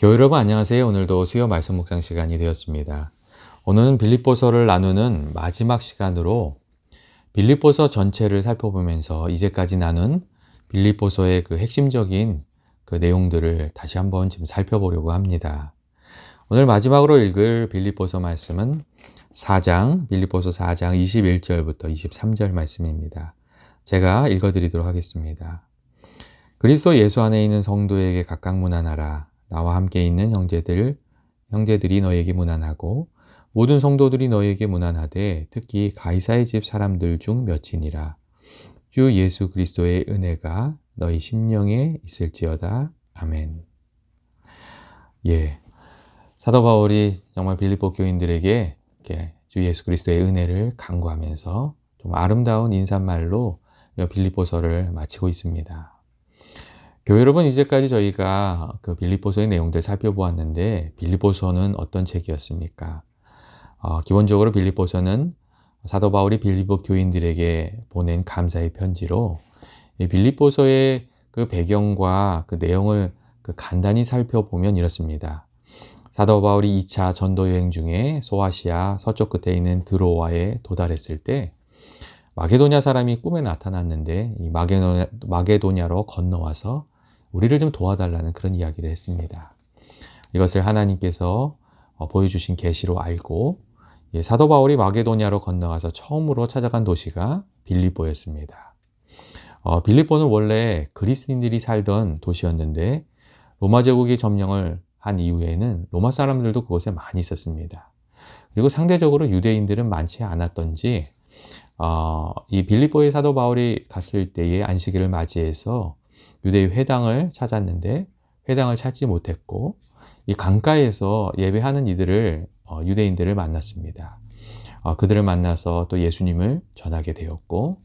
교회 여러분 안녕하세요. 오늘도 수요 말씀 묵상 시간이 되었습니다. 오늘은 빌립보서를 나누는 마지막 시간으로 빌립보서 전체를 살펴보면서 이제까지 나눈 빌립보서의 그 핵심적인 그 내용들을 다시 한번 지금 살펴보려고 합니다. 오늘 마지막으로 읽을 빌립보서 말씀은 빌립보서 4장 21절부터 23절 말씀입니다. 제가 읽어드리도록 하겠습니다. 그리스도 예수 안에 있는 성도에게 각각 문안하라. 나와 함께 있는 형제들이 너에게 문안하고 모든 성도들이 너에게 문안하되 특히 가이사의 집 사람들 중 몇이니라. 주 예수 그리스도의 은혜가 너희 심령에 있을지어다. 아멘. 예, 사도 바울이 정말 빌립보 교인들에게 이렇게 주 예수 그리스도의 은혜를 간구하면서 좀 아름다운 인사말로 빌립보서를 마치고 있습니다. 교회 여러분, 이제까지 저희가 그 빌립보서의 내용들 살펴보았는데 빌립보서는 어떤 책이었습니까? 기본적으로 빌립보서는 사도 바울이 빌립보 교인들에게 보낸 감사의 편지로 이 빌립보서의 그 배경과 그 내용을 간단히 살펴보면 이렇습니다. 사도 바울이 2차 전도 여행 중에 소아시아 서쪽 끝에 있는 드로아에 도달했을 때 마게도냐 사람이 꿈에 나타났는데 이 마게도냐로 건너와서 우리를 좀 도와달라는 그런 이야기를 했습니다. 이것을 하나님께서 보여주신 계시로 알고 사도 바울이 마게도냐로 건너가서 처음으로 찾아간 도시가 빌립보였습니다. 빌립보는 원래 그리스인들이 살던 도시였는데 로마 제국이 점령을 한 이후에는 로마 사람들도 그곳에 많이 있었습니다. 그리고 상대적으로 유대인들은 많지 않았던지 이 빌립보에 사도 바울이 갔을 때의 안식일을 맞이해서 유대의 회당을 찾았는데 회당을 찾지 못했고 이 강가에서 예배하는 유대인들을 만났습니다. 그들을 만나서 또 예수님을 전하게 되었고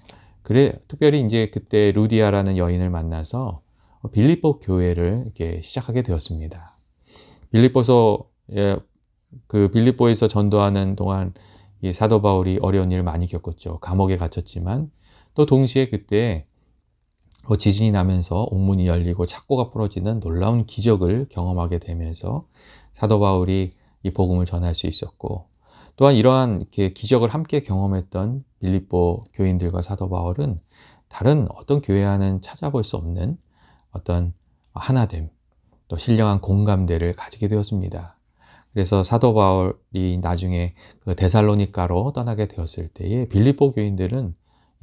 특별히 이제 그때 루디아라는 여인을 만나서 빌립보 교회를 이렇게 시작하게 되었습니다. 빌립보에서 전도하는 동안 이 사도 바울이 어려운 일을 많이 겪었죠. 감옥에 갇혔지만 또 동시에 그때 지진이 나면서 옥문이 열리고 착고가 부러지는 놀라운 기적을 경험하게 되면서 사도 바울이 이 복음을 전할 수 있었고 또한 이러한 이렇게 기적을 함께 경험했던 빌립보 교인들과 사도 바울은 다른 어떤 교회와는 찾아볼 수 없는 어떤 하나됨 또 신령한 공감대를 가지게 되었습니다. 그래서 사도 바울이 나중에 그 데살로니가로 떠나게 되었을 때에 빌립보 교인들은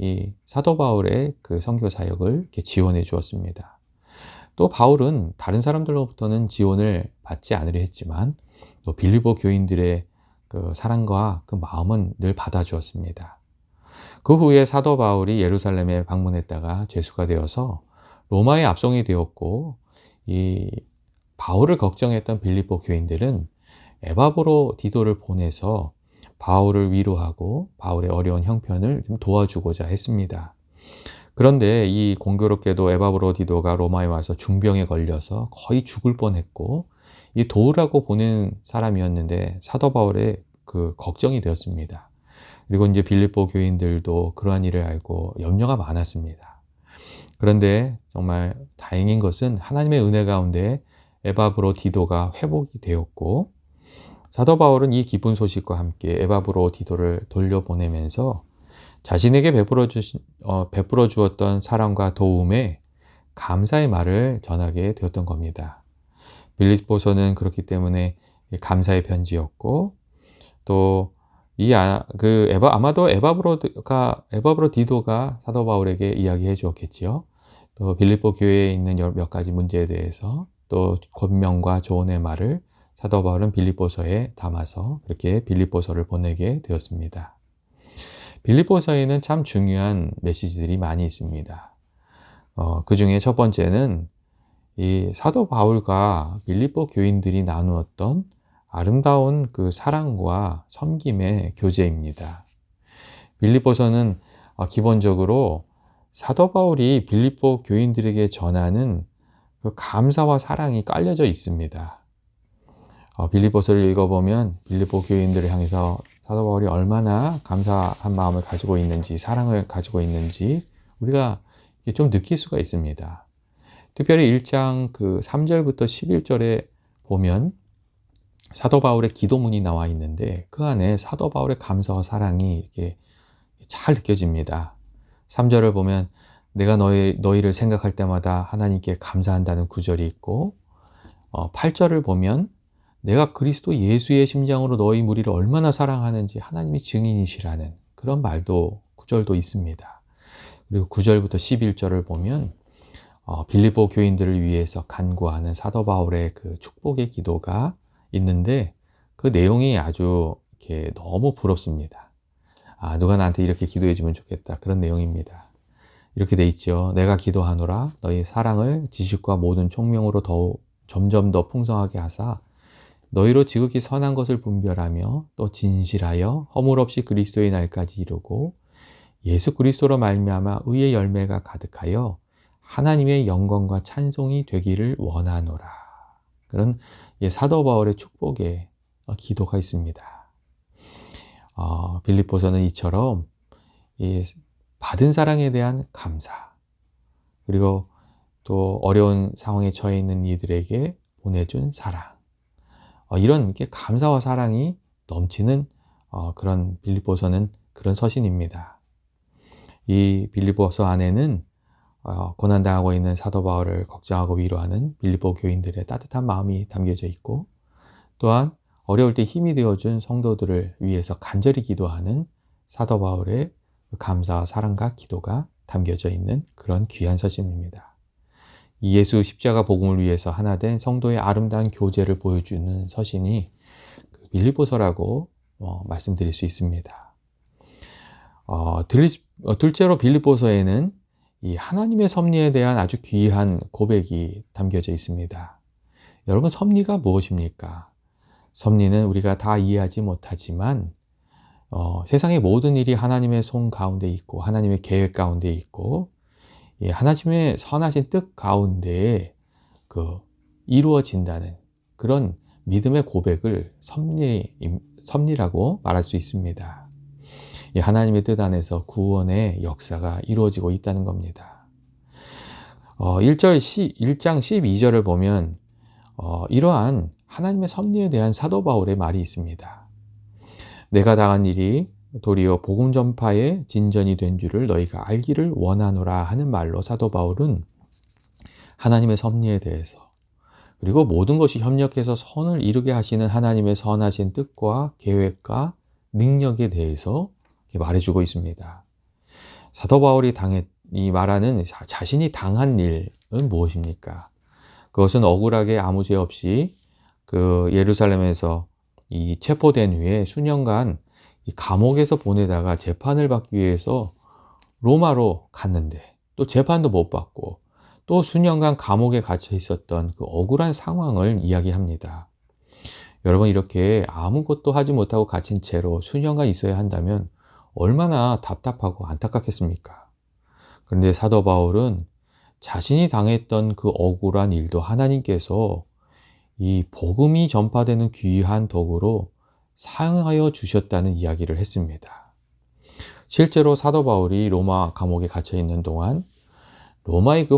이 사도 바울의 그 선교 사역을 이렇게 지원해 주었습니다. 또 바울은 다른 사람들로부터는 지원을 받지 않으려 했지만 또 빌립보 교인들의 그 사랑과 그 마음은 늘 받아주었습니다. 그 후에 사도 바울이 예루살렘에 방문했다가 죄수가 되어서 로마에 압송이 되었고 이 바울을 걱정했던 빌립보 교인들은 에바브로 디도를 보내서 바울을 위로하고 바울의 어려운 형편을 좀 도와주고자 했습니다. 그런데 이 공교롭게도 에바브로 디도가 로마에 와서 중병에 걸려서 거의 죽을 뻔했고 이 도우라고 보낸 사람이었는데 사도 바울의 그 걱정이 되었습니다. 그리고 이제 빌립보 교인들도 그러한 일을 알고 염려가 많았습니다. 그런데 정말 다행인 것은 하나님의 은혜 가운데 에바브로 디도가 회복이 되었고 사도 바울은 이 기쁜 소식과 함께 에바브로 디도를 돌려보내면서 자신에게 베풀어 주었던 사랑과 도움에 감사의 말을 전하게 되었던 겁니다. 빌립보서는 그렇기 때문에 감사의 편지였고 또 아마도 에바브로 디도가 사도 바울에게 이야기해 주었겠지요. 또 빌립보 교회에 있는 몇 가지 문제에 대해서 또 권면과 조언의 말을 사도 바울은 빌립보서에 담아서 그렇게 빌립보서를 보내게 되었습니다. 빌립보서에는 참 중요한 메시지들이 많이 있습니다. 그 중에 첫 번째는 이 사도 바울과 빌립보 교인들이 나누었던 아름다운 그 사랑과 섬김의 교제입니다. 빌립보서는 기본적으로 사도 바울이 빌립보 교인들에게 전하는 그 감사와 사랑이 깔려져 있습니다. 빌립보서를 읽어보면 빌립보 교인들을 향해서 사도 바울이 얼마나 감사한 마음을 가지고 있는지, 사랑을 가지고 있는지 우리가 좀 느낄 수가 있습니다. 특별히 1장 그 3절부터 11절에 보면 사도 바울의 기도문이 나와 있는데 그 안에 사도 바울의 감사와 사랑이 이렇게 잘 느껴집니다. 3절을 보면 내가 너희를 생각할 때마다 하나님께 감사한다는 구절이 있고 8절을 보면 내가 그리스도 예수의 심장으로 너희 무리를 얼마나 사랑하는지 하나님이 증인이시라는 그런 말도 구절도 있습니다. 그리고 9절부터 11절을 보면 빌립보 교인들을 위해서 간구하는 사도 바울의 그 축복의 기도가 있는데 그 내용이 아주 이렇게 너무 부럽습니다. 누가 나한테 이렇게 기도해 주면 좋겠다. 그런 내용입니다. 이렇게 돼 있죠. 내가 기도하노라 너희 사랑을 지식과 모든 총명으로 점점 더 풍성하게 하사 너희로 지극히 선한 것을 분별하며 또 진실하여 허물 없이 그리스도의 날까지 이루고 예수 그리스도로 말미암아 의의 열매가 가득하여 하나님의 영광과 찬송이 되기를 원하노라. 그런 사도 바울의 축복의 기도가 있습니다. 빌립보서는 이처럼 받은 사랑에 대한 감사, 그리고 또 어려운 상황에 처해 있는 이들에게 보내준 사랑, 이런 감사와 사랑이 넘치는 그런 빌립보서는 그런 서신입니다. 이 빌립보서 안에는 고난당하고 있는 사도 바울을 걱정하고 위로하는 빌립보 교인들의 따뜻한 마음이 담겨져 있고, 또한 어려울 때 힘이 되어준 성도들을 위해서 간절히 기도하는 사도 바울의 감사와 사랑과 기도가 담겨져 있는 그런 귀한 서신입니다. 이 예수 십자가 복음을 위해서 하나 된 성도의 아름다운 교제를 보여주는 서신이 빌립보서라고 말씀드릴 수 있습니다. 둘째로 빌립보서에는 이 하나님의 섭리에 대한 아주 귀한 고백이 담겨져 있습니다. 여러분, 섭리가 무엇입니까? 섭리는 우리가 다 이해하지 못하지만 세상의 모든 일이 하나님의 손 가운데 있고 하나님의 계획 가운데 있고 하나님의 선하신 뜻 가운데에 이루어진다는 그런 믿음의 고백을 섭리라고 말할 수 있습니다. 하나님의 뜻 안에서 구원의 역사가 이루어지고 있다는 겁니다. 1장 12절을 보면 이러한 하나님의 섭리에 대한 사도 바울의 말이 있습니다. 내가 당한 일이 도리어 복음 전파의 진전이 된 줄을 너희가 알기를 원하노라 하는 말로 사도 바울은 하나님의 섭리에 대해서, 그리고 모든 것이 협력해서 선을 이루게 하시는 하나님의 선하신 뜻과 계획과 능력에 대해서 말해주고 있습니다. 사도 바울이 말하는 자신이 당한 일은 무엇입니까? 그것은 억울하게 아무 죄 없이 예루살렘에서 체포된 후에 수년간 이 감옥에서 보내다가 재판을 받기 위해서 로마로 갔는데 또 재판도 못 받고 또 수년간 감옥에 갇혀 있었던 그 억울한 상황을 이야기합니다. 여러분, 이렇게 아무것도 하지 못하고 갇힌 채로 수년간 있어야 한다면 얼마나 답답하고 안타깝겠습니까? 그런데 사도 바울은 자신이 당했던 그 억울한 일도 하나님께서 이 복음이 전파되는 귀한 도구로 사용하여 주셨다는 이야기를 했습니다. 실제로 사도 바울이 로마 감옥에 갇혀 있는 동안 로마의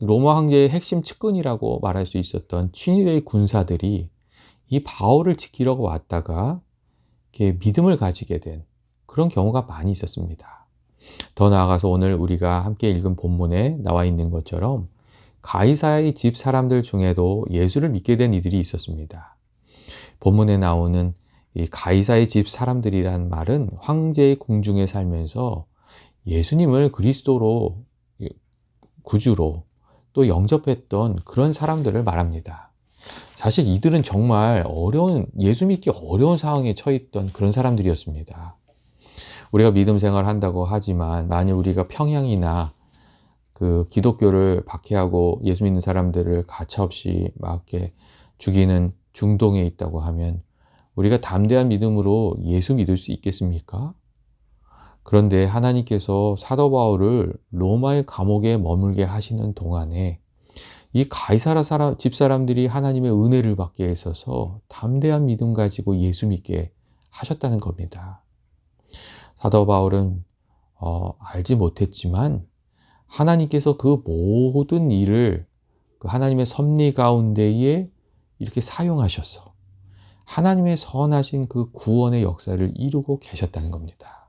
로마 황제의 핵심 측근이라고 말할 수 있었던 친위대의 군사들이 이 바울을 지키려고 왔다가 이렇게 믿음을 가지게 된 그런 경우가 많이 있었습니다. 더 나아가서 오늘 우리가 함께 읽은 본문에 나와 있는 것처럼 가이사의 집 사람들 중에도 예수를 믿게 된 이들이 있었습니다. 본문에 나오는 이 가이사의 집 사람들이란 말은 황제의 궁중에 살면서 예수님을 그리스도로, 구주로 또 영접했던 그런 사람들을 말합니다. 사실 이들은 정말 예수 믿기 어려운 상황에 처했던 그런 사람들이었습니다. 우리가 믿음 생활을 한다고 하지만 만일 우리가 평양이나 기독교를 박해하고 예수 믿는 사람들을 가차없이 막 이렇게 죽이는 중동에 있다고 하면 우리가 담대한 믿음으로 예수 믿을 수 있겠습니까? 그런데 하나님께서 사도 바울을 로마의 감옥에 머물게 하시는 동안에 이 가이사라 집사람들이 하나님의 은혜를 받게 있어서 담대한 믿음 가지고 예수 믿게 하셨다는 겁니다. 사도 바울은 알지 못했지만 하나님께서 그 모든 일을 하나님의 섭리 가운데에 이렇게 사용하셔서 하나님의 선하신 그 구원의 역사를 이루고 계셨다는 겁니다.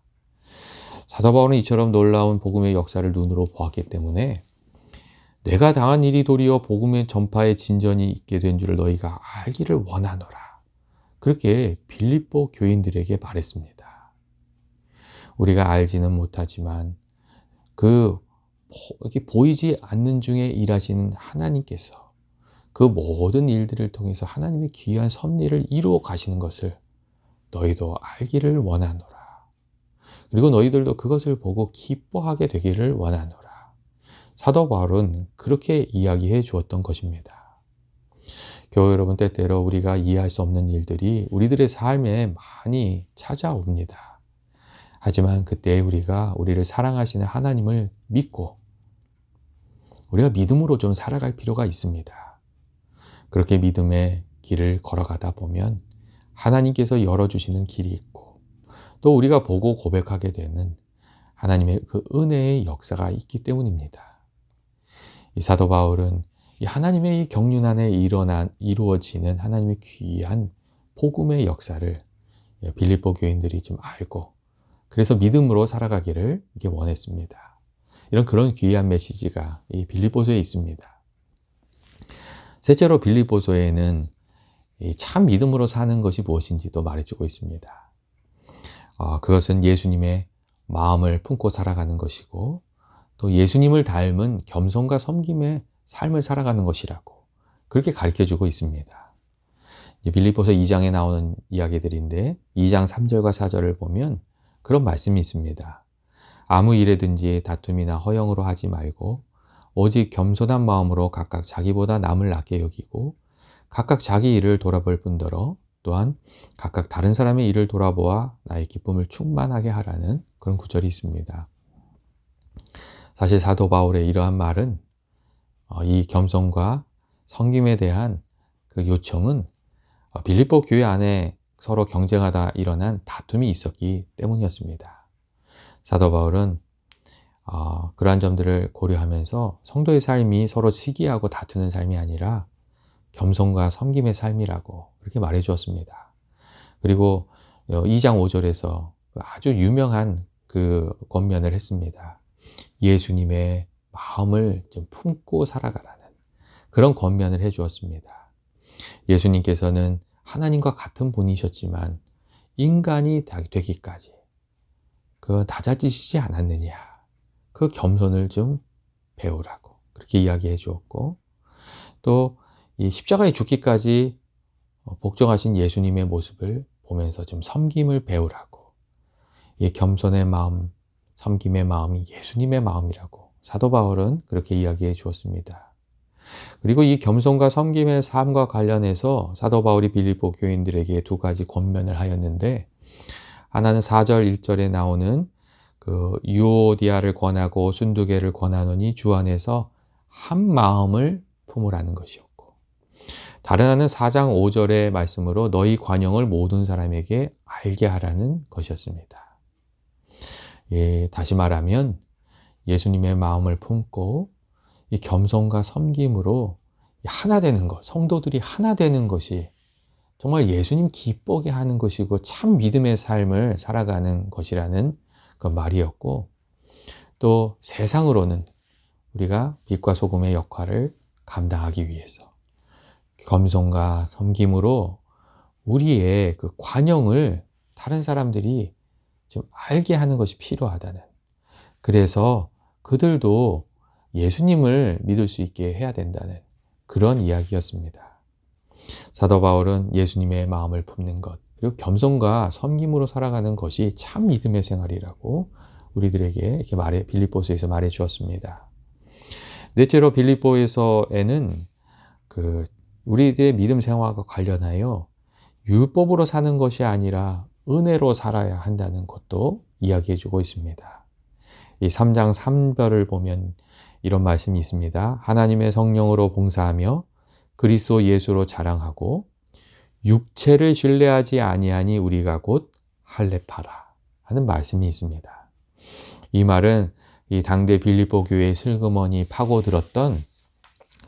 사도 바울은 이처럼 놀라운 복음의 역사를 눈으로 보았기 때문에 내가 당한 일이 도리어 복음의 전파에 진전이 있게 된 줄을 너희가 알기를 원하노라. 그렇게 빌립보 교인들에게 말했습니다. 우리가 알지는 못하지만 이렇게 보이지 않는 중에 일하시는 하나님께서 그 모든 일들을 통해서 하나님의 귀한 섭리를 이루어 가시는 것을 너희도 알기를 원하노라. 그리고 너희들도 그것을 보고 기뻐하게 되기를 원하노라. 사도 바울은 그렇게 이야기해 주었던 것입니다. 교회 여러분, 때때로 우리가 이해할 수 없는 일들이 우리들의 삶에 많이 찾아옵니다. 하지만 그때 우리가 우리를 사랑하시는 하나님을 믿고 우리가 믿음으로 좀 살아갈 필요가 있습니다. 그렇게 믿음의 길을 걸어가다 보면 하나님께서 열어주시는 길이 있고 또 우리가 보고 고백하게 되는 하나님의 그 은혜의 역사가 있기 때문입니다. 이 사도 바울은 이 하나님의 이 경륜 안에 이루어지는 하나님의 귀한 복음의 역사를 빌립보 교인들이 좀 알고 그래서 믿음으로 살아가기를 이렇게 원했습니다. 그런 귀한 메시지가 이 빌립보서에 있습니다. 셋째로 빌립보서에는 참 믿음으로 사는 것이 무엇인지도 말해주고 있습니다. 그것은 예수님의 마음을 품고 살아가는 것이고 또 예수님을 닮은 겸손과 섬김의 삶을 살아가는 것이라고 그렇게 가르쳐주고 있습니다. 빌립보서 2장에 나오는 이야기들인데 2장 3절과 4절을 보면 그런 말씀이 있습니다. 아무 일에든지 다툼이나 허영으로 하지 말고 오직 겸손한 마음으로 각각 자기보다 남을 낮게 여기고 각각 자기 일을 돌아볼 뿐더러 또한 각각 다른 사람의 일을 돌아보아 나의 기쁨을 충만하게 하라는 그런 구절이 있습니다. 사실 사도 바울의 이러한 말은 이 겸손과 섬김에 대한 그 요청은 빌립보 교회 안에 서로 경쟁하다 일어난 다툼이 있었기 때문이었습니다. 사도 바울은 그러한 점들을 고려하면서 성도의 삶이 서로 시기하고 다투는 삶이 아니라 겸손과 섬김의 삶이라고 그렇게 말해 주었습니다. 그리고 2장 5절에서 아주 유명한 그 권면을 했습니다. 예수님의 마음을 좀 품고 살아가라는 그런 권면을 해 주었습니다. 예수님께서는 하나님과 같은 분이셨지만 인간이 되기까지 낮아지시지 않았느냐. 그 겸손을 좀 배우라고 그렇게 이야기해 주었고 또 이 십자가에 죽기까지 복종하신 예수님의 모습을 보면서 좀 섬김을 배우라고 이 겸손의 마음, 섬김의 마음이 예수님의 마음이라고 사도 바울은 그렇게 이야기해 주었습니다. 그리고 이 겸손과 섬김의 삶과 관련해서 사도 바울이 빌립보 교인들에게 두 가지 권면을 하였는데 하나는 4절 1절에 나오는 그 유오디아를 권하고 순두개를 권하노니 주 안에서 한 마음을 품으라는 것이었고 다른 하나는 4장 5절의 말씀으로 너희 관용을 모든 사람에게 알게 하라는 것이었습니다. 다시 말하면 예수님의 마음을 품고 이 겸손과 섬김으로 하나 되는 것, 성도들이 하나 되는 것이 정말 예수님 기쁘게 하는 것이고 참 믿음의 삶을 살아가는 것이라는 그 말이었고 또 세상으로는 우리가 빛과 소금의 역할을 감당하기 위해서 겸손과 섬김으로 우리의 그 관용을 다른 사람들이 좀 알게 하는 것이 필요하다는 그래서 그들도 예수님을 믿을 수 있게 해야 된다는 그런 이야기였습니다. 사도 바울은 예수님의 마음을 품는 것 그리고 겸손과 섬김으로 살아가는 것이 참 믿음의 생활이라고 우리들에게 이렇게 빌립보서에서 말해 주었습니다. 넷째로 빌립보에서에는 우리들의 믿음 생활과 관련하여 율법으로 사는 것이 아니라 은혜로 살아야 한다는 것도 이야기해 주고 있습니다. 이 3장 3절을 보면 이런 말씀이 있습니다. 하나님의 성령으로 봉사하며 그리스도 예수로 자랑하고 육체를 신뢰하지 아니하니 우리가 곧 할례파라 하는 말씀이 있습니다. 이 말은 이 당대 빌립보 교회에 슬그머니 파고들었던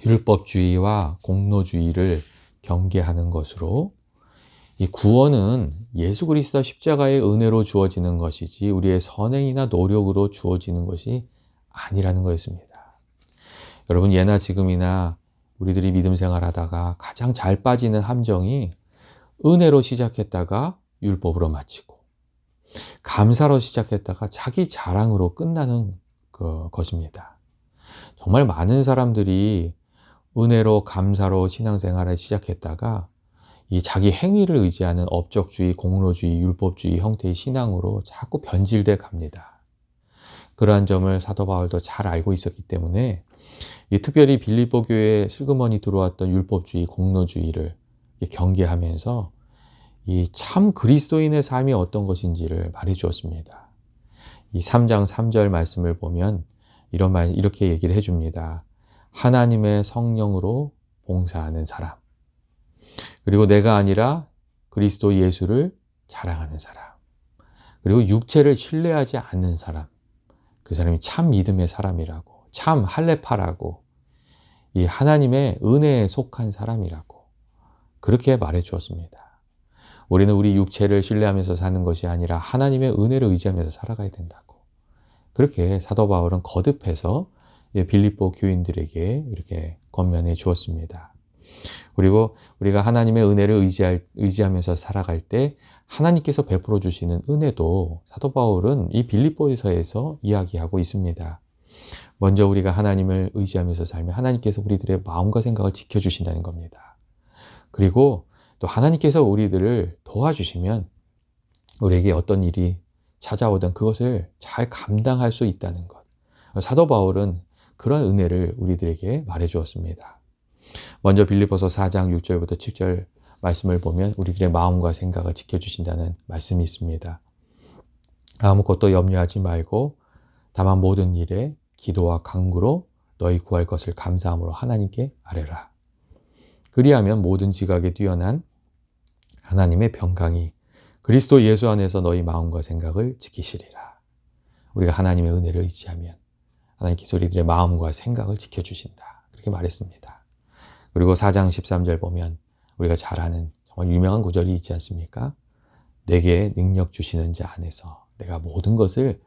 율법주의와 공로주의를 경계하는 것으로 이 구원은 예수 그리스도 십자가의 은혜로 주어지는 것이지 우리의 선행이나 노력으로 주어지는 것이 아니라는 거였습니다. 여러분, 예나 지금이나 우리들이 믿음 생활하다가 가장 잘 빠지는 함정이 은혜로 시작했다가 율법으로 마치고, 감사로 시작했다가 자기 자랑으로 끝나는 것입니다. 정말 많은 사람들이 은혜로 감사로 신앙생활을 시작했다가 이 자기 행위를 의지하는 업적주의, 공로주의, 율법주의 형태의 신앙으로 자꾸 변질돼 갑니다. 그러한 점을 사도 바울도 잘 알고 있었기 때문에 특별히 빌립보 교회에 슬그머니 들어왔던 율법주의, 공로주의를 경계하면서 이 참 그리스도인의 삶이 어떤 것인지를 말해 주었습니다. 이 3장 3절 말씀을 보면 이렇게 얘기를 해줍니다. 하나님의 성령으로 봉사하는 사람, 그리고 내가 아니라 그리스도 예수를 자랑하는 사람, 그리고 육체를 신뢰하지 않는 사람, 그 사람이 참 믿음의 사람이라고, 참 할례파라고, 이 하나님의 은혜에 속한 사람이라고 그렇게 말해 주었습니다. 우리는 우리 육체를 신뢰하면서 사는 것이 아니라 하나님의 은혜를 의지하면서 살아가야 된다고, 그렇게 사도 바울은 거듭해서 빌립보 교인들에게 이렇게 권면해 주었습니다. 그리고 우리가 하나님의 은혜를 의지하면서 살아갈 때 하나님께서 베풀어 주시는 은혜도 사도 바울은 이 빌립보서에서 이야기하고 있습니다. 먼저 우리가 하나님을 의지하면서 살면 하나님께서 우리들의 마음과 생각을 지켜주신다는 겁니다. 그리고 또 하나님께서 우리들을 도와주시면 우리에게 어떤 일이 찾아오든 그것을 잘 감당할 수 있다는 것. 사도 바울은 그런 은혜를 우리들에게 말해 주었습니다. 먼저 빌립보서 4장 6절부터 7절 말씀을 보면 우리들의 마음과 생각을 지켜주신다는 말씀이 있습니다. 아무것도 염려하지 말고 다만 모든 일에 기도와 간구로 너희 구할 것을 감사함으로 하나님께 아뢰라. 그리하면 모든 지각에 뛰어난 하나님의 평강이 그리스도 예수 안에서 너희 마음과 생각을 지키시리라. 우리가 하나님의 은혜를 의지하면 하나님께서 우리들의 마음과 생각을 지켜주신다. 그렇게 말했습니다. 그리고 4장 13절 보면 우리가 잘 아는 정말 유명한 구절이 있지 않습니까? 내게 능력 주시는 자 안에서 내가 모든 것을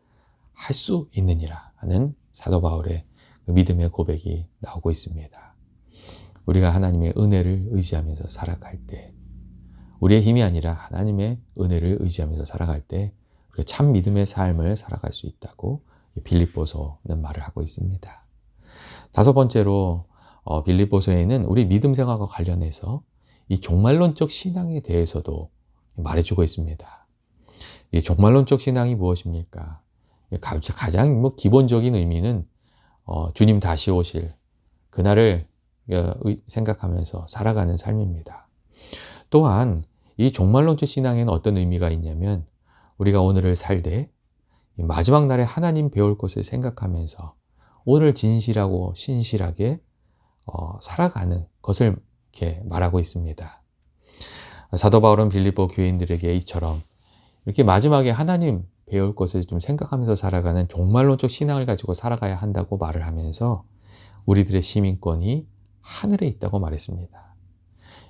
할 수 있느니라 하는 사도 바울의 믿음의 고백이 나오고 있습니다. 우리가 하나님의 은혜를 의지하면서 살아갈 때, 우리의 힘이 아니라 하나님의 은혜를 의지하면서 살아갈 때 우리가 참 믿음의 삶을 살아갈 수 있다고 빌립보서는 말을 하고 있습니다. 다섯 번째로 빌립보서에는 우리 믿음 생활과 관련해서 이 종말론적 신앙에 대해서도 말해주고 있습니다. 이 종말론적 신앙이 무엇입니까? 가장 기본적인 의미는 주님 다시 오실 그날을 생각하면서 살아가는 삶입니다. 또한 이 종말론적 신앙에는 어떤 의미가 있냐면 우리가 오늘을 살 때 마지막 날에 하나님 배울 것을 생각하면서 오늘 진실하고 신실하게 살아가는 것을 이렇게 말하고 있습니다. 사도 바울은 빌립보 교인들에게 이처럼 이렇게 마지막에 하나님 배울 것을 좀 생각하면서 살아가는 종말론적 신앙을 가지고 살아가야 한다고 말을 하면서 우리들의 시민권이 하늘에 있다고 말했습니다.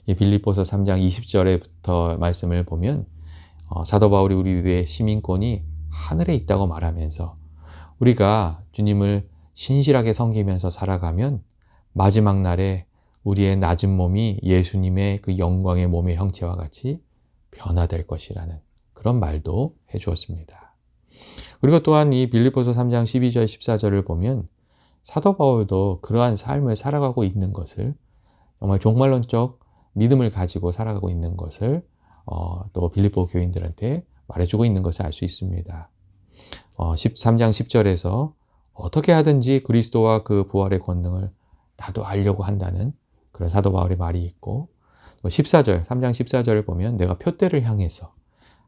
이 빌립보서 3장 20절에부터 말씀을 보면 사도 바울이 우리들의 시민권이 하늘에 있다고 말하면서 우리가 주님을 신실하게 섬기면서 살아가면 마지막 날에 우리의 낮은 몸이 예수님의 그 영광의 몸의 형체와 같이 변화될 것이라는 그런 말도 해 주었습니다. 그리고 또한 이 빌립보서 3장 12절 14절을 보면 사도 바울도 그러한 삶을 살아가고 있는 것을, 정말 종말론적 믿음을 가지고 살아가고 있는 것을 또 빌립보 교인들한테 말해주고 있는 것을 알 수 있습니다. 13장 10절에서 어떻게 하든지 그리스도와 그 부활의 권능을 나도 알려고 한다는 그런 사도 바울의 말이 있고, 14절, 3장 14절을 보면 내가 표대를 향해서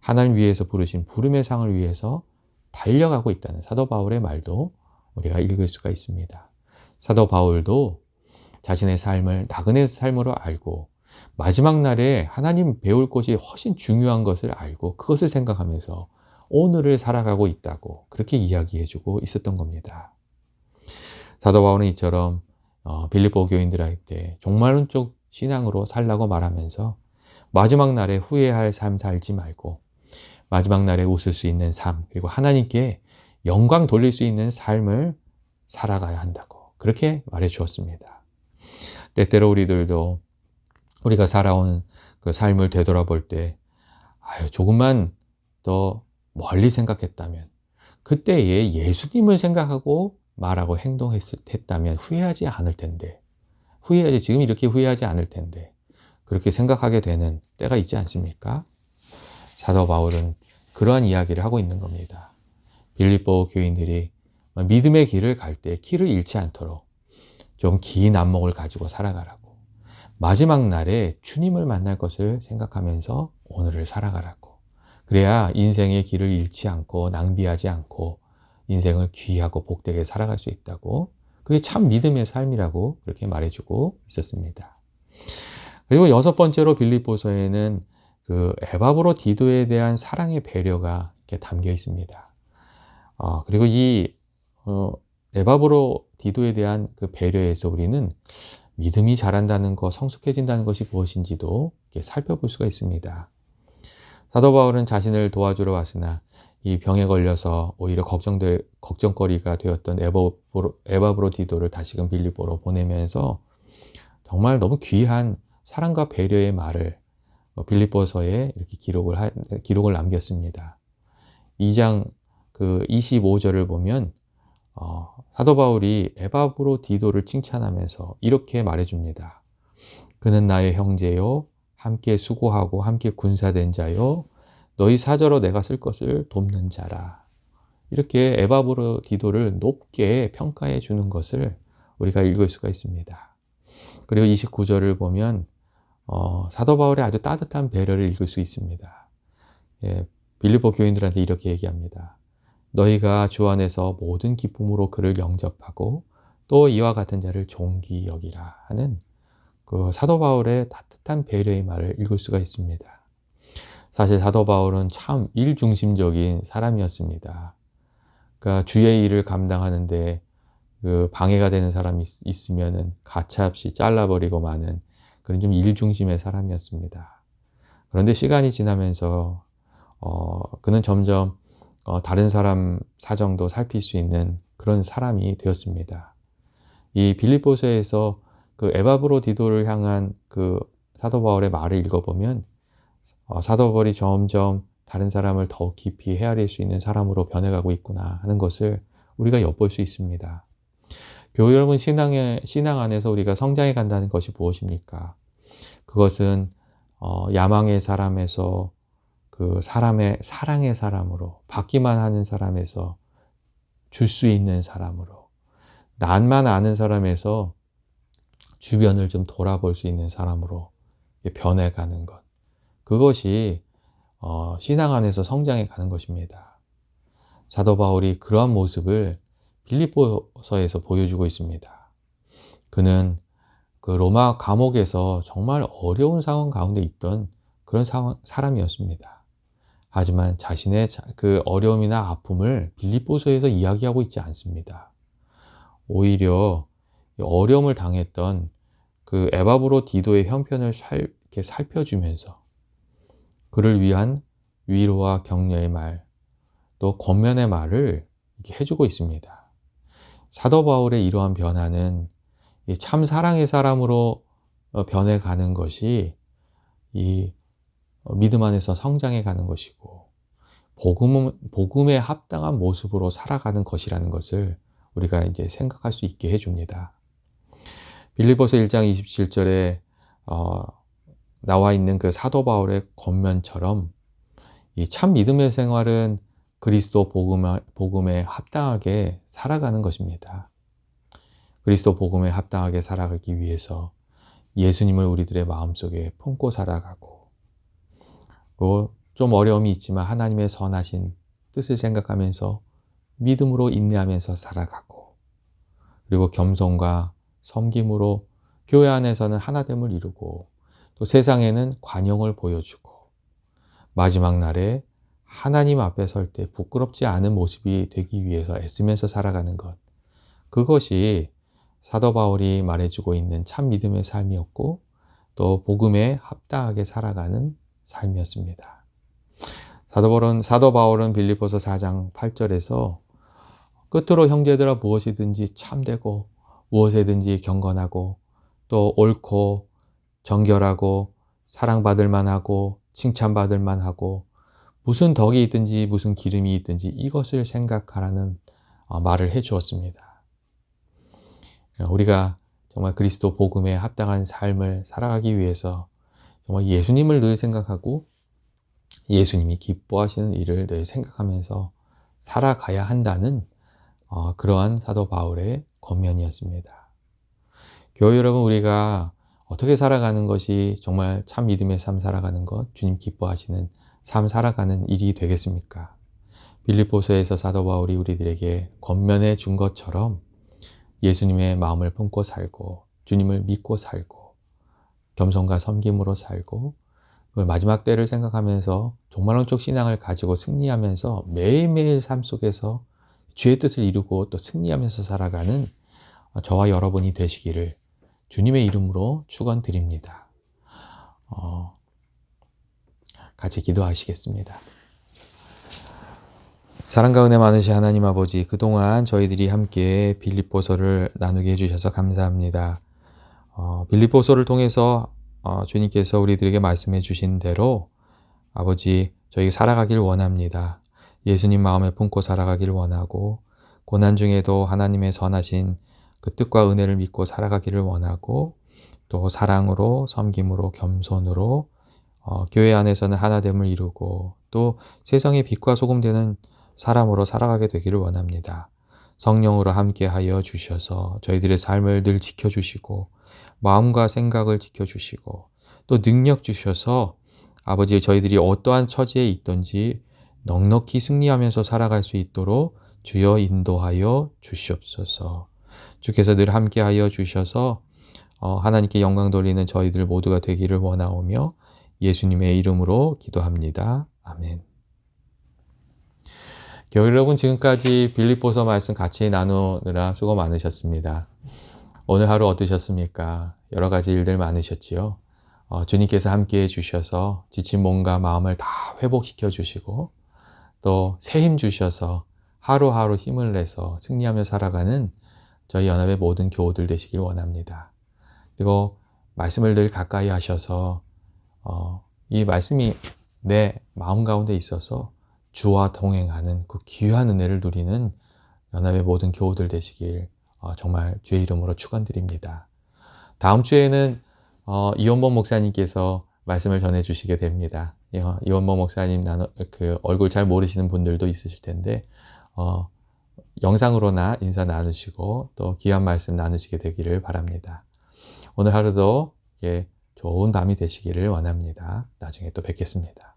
하나님 위에서 부르신 부름의 상을 위해서 달려가고 있다는 사도 바울의 말도 우리가 읽을 수가 있습니다. 사도 바울도 자신의 삶을 나그네 삶으로 알고 마지막 날에 하나님 배울 것이 훨씬 중요한 것을 알고 그것을 생각하면서 오늘을 살아가고 있다고 그렇게 이야기해주고 있었던 겁니다. 사도 바울은 이처럼 빌립보 교인들한테 종말론적 신앙으로 살라고 말하면서 마지막 날에 후회할 삶 살지 말고 마지막 날에 웃을 수 있는 삶, 그리고 하나님께 영광 돌릴 수 있는 삶을 살아가야 한다고 그렇게 말해 주었습니다. 때때로 우리들도 우리가 살아온 그 삶을 되돌아볼 때 조금만 더 멀리 생각했다면, 그때에 예수님을 생각하고 말하고 행동했다면 후회하지 않을 텐데, 지금 이렇게 후회하지 않을 텐데, 그렇게 생각하게 되는 때가 있지 않습니까? 사도 바울은 그러한 이야기를 하고 있는 겁니다. 빌립보 교인들이 믿음의 길을 갈 때 길을 잃지 않도록 좀 긴 안목을 가지고 살아가라고, 마지막 날에 주님을 만날 것을 생각하면서 오늘을 살아가라고, 그래야 인생의 길을 잃지 않고 낭비하지 않고 인생을 귀하고 복되게 살아갈 수 있다고, 그게 참 믿음의 삶이라고 그렇게 말해주고 있었습니다. 그리고 여섯 번째로 빌립보서에는 그 에바브로디도에 대한 사랑의 배려가 이렇게 담겨 있습니다. 그리고 이 에바브로디도에 대한 그 배려에서 우리는 믿음이 자란다는 것, 성숙해진다는 것이 무엇인지도 이렇게 살펴볼 수가 있습니다. 사도 바울은 자신을 도와주러 왔으나 이 병에 걸려서 오히려 걱정거리가 되었던 에바브로디도를 다시금 빌립보로 보내면서 정말 너무 귀한 사랑과 배려의 말을 빌립보서에 이렇게 기록을 남겼습니다. 2장 그 25절을 보면 사도 바울이 에바브로디도를 칭찬하면서 이렇게 말해줍니다. 그는 나의 형제요, 함께 수고하고 함께 군사된 자요, 너희 사저로 내가 쓸 것을 돕는 자라. 이렇게 에바브로디도를 높게 평가해 주는 것을 우리가 읽을 수가 있습니다. 그리고 29절을 보면 사도 바울의 아주 따뜻한 배려를 읽을 수 있습니다. 빌립보 교인들한테 이렇게 얘기합니다. 너희가 주 안에서 모든 기쁨으로 그를 영접하고 또 이와 같은 자를 존귀 여기라 하는 그 사도 바울의 따뜻한 배려의 말을 읽을 수가 있습니다. 사실 사도 바울은 참 일중심적인 사람이었습니다. 그러니까 주의 일을 감당하는데 그 방해가 되는 사람이 있으면은 가차없이 잘라버리고 마는 그런 좀 일중심의 사람이었습니다. 그런데 시간이 지나면서 그는 점점 다른 사람 사정도 살필 수 있는 그런 사람이 되었습니다. 이 빌립보서에서 그 에바브로디도를 향한 그 사도 바울의 말을 읽어보면 사도 바울이 점점 다른 사람을 더 깊이 헤아릴 수 있는 사람으로 변해가고 있구나 하는 것을 우리가 엿볼 수 있습니다. 교회 여러분, 신앙 안에서 우리가 성장해 간다는 것이 무엇입니까? 그것은 야망의 사람에서 그 사랑의 사람으로, 받기만 하는 사람에서 줄 수 있는 사람으로, 난만 아는 사람에서 주변을 좀 돌아볼 수 있는 사람으로 변해가는 것, 그것이 신앙 안에서 성장해 가는 것입니다. 사도 바울이 그러한 모습을 빌립보서에서 보여주고 있습니다. 그는 그 로마 감옥에서 정말 어려운 상황 가운데 있던 그런 사람이었습니다. 하지만 자신의 그 어려움이나 아픔을 빌립보서에서 이야기하고 있지 않습니다. 오히려 어려움을 당했던 그 에바브로디도의 형편을 이렇게 살펴주면서 그를 위한 위로와 격려의 말, 또 권면의 말을 이렇게 해주고 있습니다. 사도 바울의 이러한 변화는 참 사랑의 사람으로 변해가는 것이 이 믿음 안에서 성장해 가는 것이고 복음에 합당한 모습으로 살아가는 것이라는 것을 우리가 이제 생각할 수 있게 해줍니다. 빌립보서 1장 27절에 나와 있는 그 사도 바울의 권면처럼 이 참 믿음의 생활은 그리스도 복음에 합당하게 살아가는 것입니다. 그리스도 복음에 합당하게 살아가기 위해서 예수님을 우리들의 마음속에 품고 살아가고, 좀 어려움이 있지만 하나님의 선하신 뜻을 생각하면서 믿음으로 인내하면서 살아가고, 그리고 겸손과 섬김으로 교회 안에서는 하나됨을 이루고, 또 세상에는 관용을 보여주고, 마지막 날에 하나님 앞에 설 때 부끄럽지 않은 모습이 되기 위해서 애쓰면서 살아가는 것, 그것이 사도 바울이 말해주고 있는 참 믿음의 삶이었고, 또 복음에 합당하게 살아가는 삶이었습니다. 사도 바울은 빌립보서 4장 8절에서 끝으로 형제들아 무엇이든지 참되고 무엇에든지 경건하고 또 옳고 정결하고 사랑받을 만하고 칭찬받을 만하고 무슨 덕이 있든지 무슨 기름이 있든지 이것을 생각하라는 말을 해 주었습니다. 우리가 정말 그리스도 복음에 합당한 삶을 살아가기 위해서 정말 예수님을 늘 생각하고 예수님이 기뻐하시는 일을 늘 생각하면서 살아가야 한다는 그러한 사도 바울의 권면이었습니다. 교회 여러분, 우리가 어떻게 살아가는 것이 정말 참 믿음의 삶 살아가는 것, 주님 기뻐하시는 삶 살아가는 일이 되겠습니까? 빌립보서에서 사도 바울이 우리들에게 권면해 준 것처럼 예수님의 마음을 품고 살고 주님을 믿고 살고 겸손과 섬김으로 살고 마지막 때를 생각하면서 종말론적 신앙을 가지고 승리하면서 매일매일 삶 속에서 주의 뜻을 이루고 또 승리하면서 살아가는 저와 여러분이 되시기를 주님의 이름으로 축원드립니다. 같이 기도하시겠습니다. 사랑과 은혜 많으신 하나님 아버지, 그동안 저희들이 함께 빌립보서를 나누게 해주셔서 감사합니다. 빌립보서를 통해서 주님께서 우리들에게 말씀해 주신 대로 아버지, 저희 살아가길 원합니다. 예수님 마음에 품고 살아가길 원하고 고난 중에도 하나님의 선하신 그 뜻과 은혜를 믿고 살아가기를 원하고 또 사랑으로 섬김으로 겸손으로 교회 안에서는 하나됨을 이루고 또 세상의 빛과 소금 되는 사람으로 살아가게 되기를 원합니다. 성령으로 함께하여 주셔서 저희들의 삶을 늘 지켜주시고 마음과 생각을 지켜주시고 또 능력 주셔서 아버지, 저희들이 어떠한 처지에 있든지 넉넉히 승리하면서 살아갈 수 있도록 주여 인도하여 주시옵소서. 주께서 늘 함께하여 주셔서 하나님께 영광 돌리는 저희들 모두가 되기를 원하오며 예수님의 이름으로 기도합니다. 아멘. 교회 여러분, 지금까지 빌립보서 말씀 같이 나누느라 수고 많으셨습니다. 오늘 하루 어떠셨습니까? 여러 가지 일들 많으셨지요? 주님께서 함께해 주셔서 지친 몸과 마음을 다 회복시켜 주시고 또 새 힘 주셔서 하루하루 힘을 내서 승리하며 살아가는 저희 연합의 모든 교우들 되시길 원합니다. 그리고 말씀을 늘 가까이 하셔서 이 말씀이 내 마음 가운데 있어서 주와 동행하는 그 귀한 은혜를 누리는 연합의 모든 교우들 되시길 정말 주의 이름으로 축원드립니다. 다음 주에는 이원범 목사님께서 말씀을 전해 주시게 됩니다. 이원범 목사님 얼굴 잘 모르시는 분들도 있으실 텐데 영상으로나 인사 나누시고 또 귀한 말씀 나누시게 되기를 바랍니다. 오늘 하루도 좋은 밤이 되시기를 원합니다. 나중에 또 뵙겠습니다.